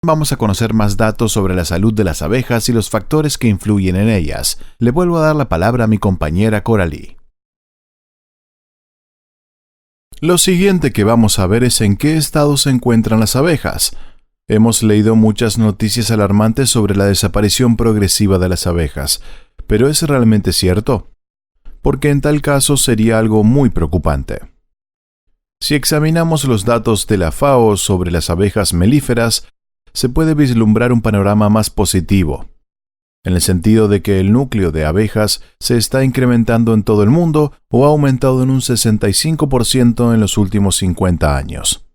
Vamos a conocer más datos sobre la salud de las abejas y los factores que influyen en ellas. Le vuelvo a dar la palabra a mi compañera Coralie. Lo siguiente que vamos a ver es en qué estado se encuentran las abejas. Hemos leído muchas noticias alarmantes sobre la desaparición progresiva de las abejas, pero ¿es realmente cierto? Porque en tal caso sería algo muy preocupante. Si examinamos los datos de la FAO sobre las abejas melíferas, se puede vislumbrar un panorama más positivo, en el sentido de que el núcleo de abejas se está incrementando en todo el mundo o ha aumentado en un 65% en los últimos 50 años.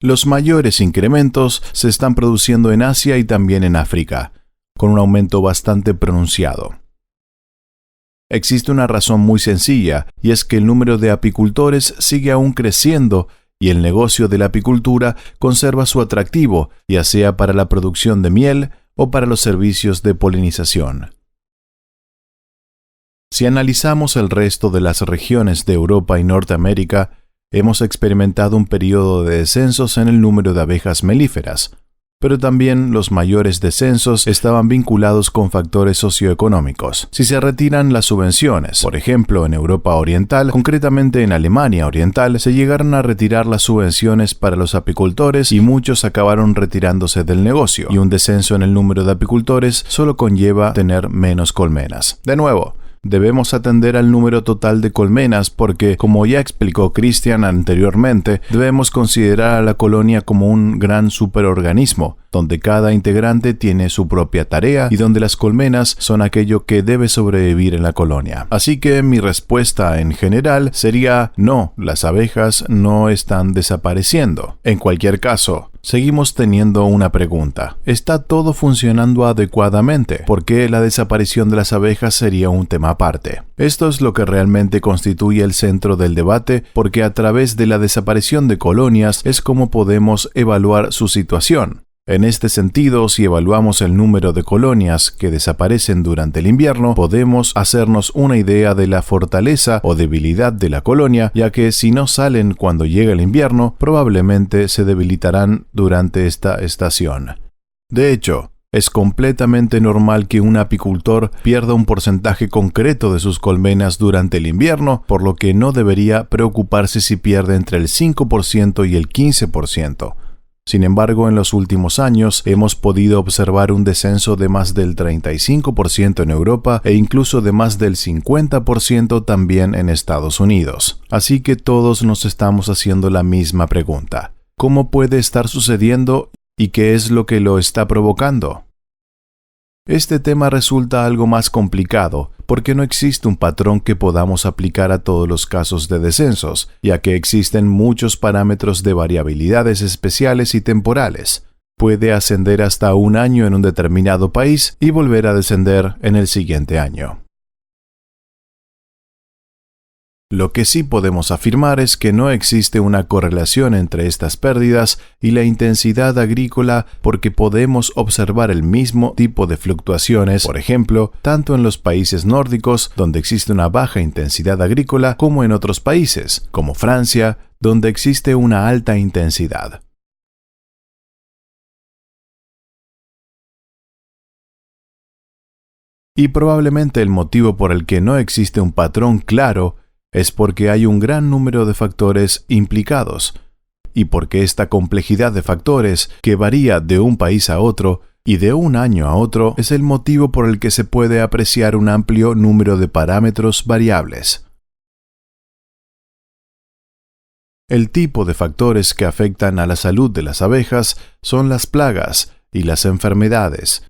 Los mayores incrementos se están produciendo en Asia y también en África, con un aumento bastante pronunciado. Existe una razón muy sencilla, y es que el número de apicultores sigue aún creciendo y el negocio de la apicultura conserva su atractivo, ya sea para la producción de miel o para los servicios de polinización. Si analizamos el resto de las regiones de Europa y Norteamérica, hemos experimentado un periodo de descensos en el número de abejas melíferas, pero también los mayores descensos estaban vinculados con factores socioeconómicos. Si se retiran las subvenciones, por ejemplo en Europa Oriental, concretamente en Alemania Oriental, se llegaron a retirar las subvenciones para los apicultores y muchos acabaron retirándose del negocio, y un descenso en el número de apicultores solo conlleva tener menos colmenas. De nuevo, debemos atender al número total de colmenas porque, como ya explicó Christian anteriormente, debemos considerar a la colonia como un gran superorganismo, donde cada integrante tiene su propia tarea y donde las colmenas son aquello que debe sobrevivir en la colonia. Así que mi respuesta en general sería no, las abejas no están desapareciendo. En cualquier caso, seguimos teniendo una pregunta. ¿Está todo funcionando adecuadamente? ¿Por qué la desaparición de las abejas sería un tema aparte? Esto es lo que realmente constituye el centro del debate, porque a través de la desaparición de colonias es como podemos evaluar su situación. En este sentido, si evaluamos el número de colonias que desaparecen durante el invierno, podemos hacernos una idea de la fortaleza o debilidad de la colonia, ya que si no salen cuando llega el invierno, probablemente se debilitarán durante esta estación. De hecho, es completamente normal que un apicultor pierda un porcentaje concreto de sus colmenas durante el invierno, por lo que no debería preocuparse si pierde entre el 5% y el 15%. Sin embargo, en los últimos años hemos podido observar un descenso de más del 35% en Europa e incluso de más del 50% también en Estados Unidos. Así que todos nos estamos haciendo la misma pregunta. ¿Cómo puede estar sucediendo y qué es lo que lo está provocando? Este tema resulta algo más complicado porque no existe un patrón que podamos aplicar a todos los casos de descensos, ya que existen muchos parámetros de variabilidades especiales y temporales. Puede ascender hasta un año en un determinado país y volver a descender en el siguiente año. Lo que sí podemos afirmar es que no existe una correlación entre estas pérdidas y la intensidad agrícola porque podemos observar el mismo tipo de fluctuaciones, por ejemplo, tanto en los países nórdicos, donde existe una baja intensidad agrícola, como en otros países, como Francia, donde existe una alta intensidad. Y probablemente el motivo por el que no existe un patrón claro es porque hay un gran número de factores implicados, y porque esta complejidad de factores, que varía de un país a otro y de un año a otro, es el motivo por el que se puede apreciar un amplio número de parámetros variables. El tipo de factores que afectan a la salud de las abejas son las plagas y las enfermedades.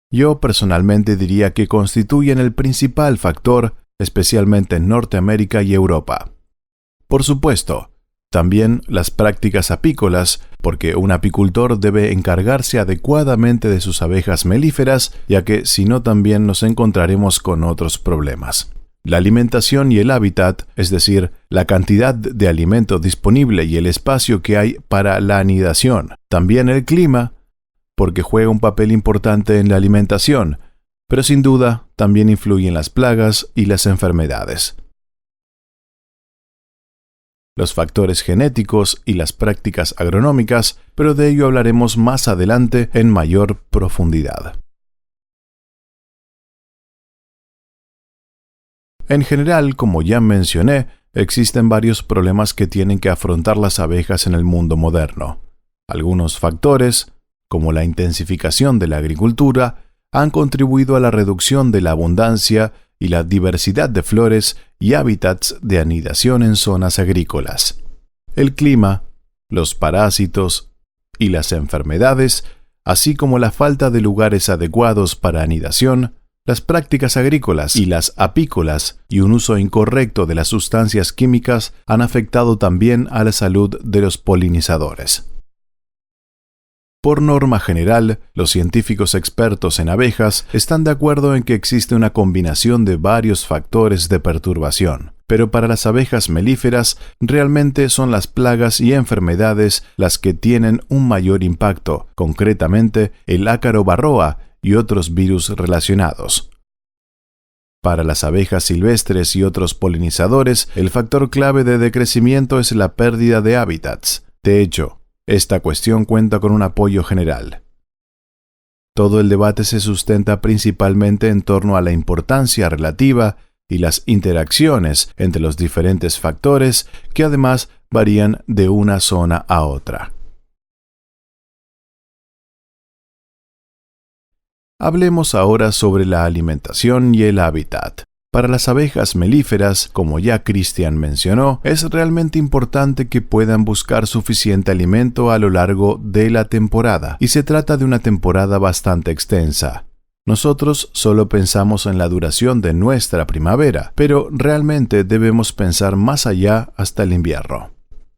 Yo personalmente diría que constituyen el principal factor, especialmente en Norteamérica y Europa. Por supuesto, también las prácticas apícolas, porque un apicultor debe encargarse adecuadamente de sus abejas melíferas, ya que si no también nos encontraremos con otros problemas. La alimentación y el hábitat, es decir, la cantidad de alimento disponible y el espacio que hay para la anidación. También el clima, porque juega un papel importante en la alimentación, pero sin duda también influyen las plagas y las enfermedades. los factores genéticos y las prácticas agronómicas, pero de ello hablaremos más adelante en mayor profundidad. En general, como ya mencioné, existen varios problemas que tienen que afrontar las abejas en el mundo moderno. Algunos factores, como la intensificación de la agricultura, han contribuido a la reducción de la abundancia y la diversidad de flores y hábitats de anidación en zonas agrícolas. El clima, los parásitos y las enfermedades, así como la falta de lugares adecuados para anidación, las prácticas agrícolas y las apícolas y un uso incorrecto de las sustancias químicas han afectado también a la salud de los polinizadores. Por norma general, los científicos expertos en abejas están de acuerdo en que existe una combinación de varios factores de perturbación, pero para las abejas melíferas realmente son las plagas y enfermedades las que tienen un mayor impacto, concretamente el ácaro varroa y otros virus relacionados. Para las abejas silvestres y otros polinizadores, el factor clave de decrecimiento es la pérdida de hábitats. De hecho, esta cuestión cuenta con un apoyo general. Todo el debate se sustenta principalmente en torno a la importancia relativa y las interacciones entre los diferentes factores que además varían de una zona a otra. Hablemos ahora sobre la alimentación y el hábitat. Para las abejas melíferas, como ya Christian mencionó, es realmente importante que puedan buscar suficiente alimento a lo largo de la temporada, y se trata de una temporada bastante extensa. Nosotros solo pensamos en la duración de nuestra primavera, pero realmente debemos pensar más allá hasta el invierno.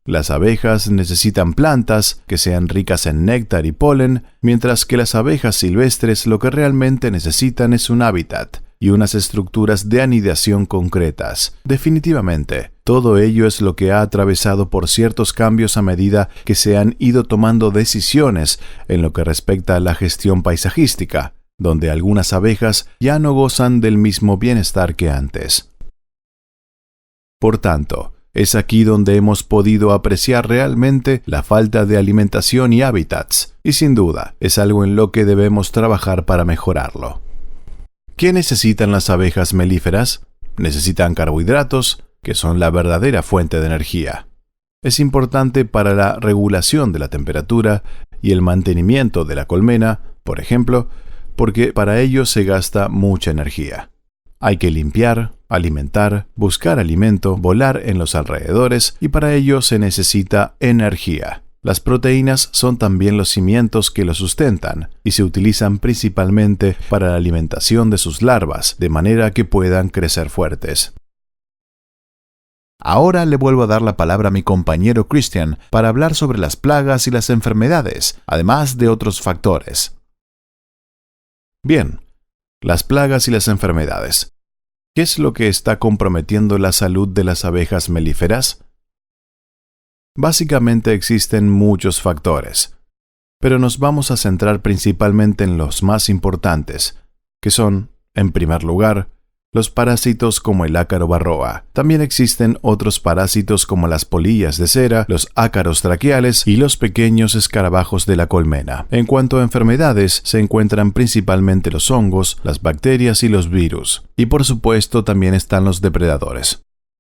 Las abejas necesitan plantas que sean ricas en néctar y polen, mientras que las abejas silvestres lo que realmente necesitan es un hábitat y unas estructuras de anidación concretas. Definitivamente, todo ello es lo que ha atravesado por ciertos cambios a medida que se han ido tomando decisiones en lo que respecta a la gestión paisajística, donde algunas abejas ya no gozan del mismo bienestar que antes. Por tanto, es aquí donde hemos podido apreciar realmente la falta de alimentación y hábitats, y sin duda es algo en lo que debemos trabajar para mejorarlo. ¿Qué necesitan las abejas melíferas? Necesitan carbohidratos, que son la verdadera fuente de energía. Es importante para la regulación de la temperatura y el mantenimiento de la colmena, por ejemplo, porque para ello se gasta mucha energía. Hay que limpiar, alimentar, buscar alimento, volar en los alrededores y para ello se necesita energía. Las proteínas son también los cimientos que lo sustentan y se utilizan principalmente para la alimentación de sus larvas, de manera que puedan crecer fuertes. Ahora le vuelvo a dar la palabra a mi compañero Christian para hablar sobre las plagas y las enfermedades, además de otros factores. Bien, las plagas y las enfermedades. ¿Qué es lo que está comprometiendo la salud de las abejas melíferas? Básicamente existen muchos factores, pero nos vamos a centrar principalmente en los más importantes, que son, en primer lugar, los parásitos como el ácaro varroa. También existen otros parásitos como las polillas de cera, los ácaros traqueales y los pequeños escarabajos de la colmena. En cuanto a enfermedades, se encuentran principalmente los hongos, las bacterias y los virus. Y por supuesto también están los depredadores.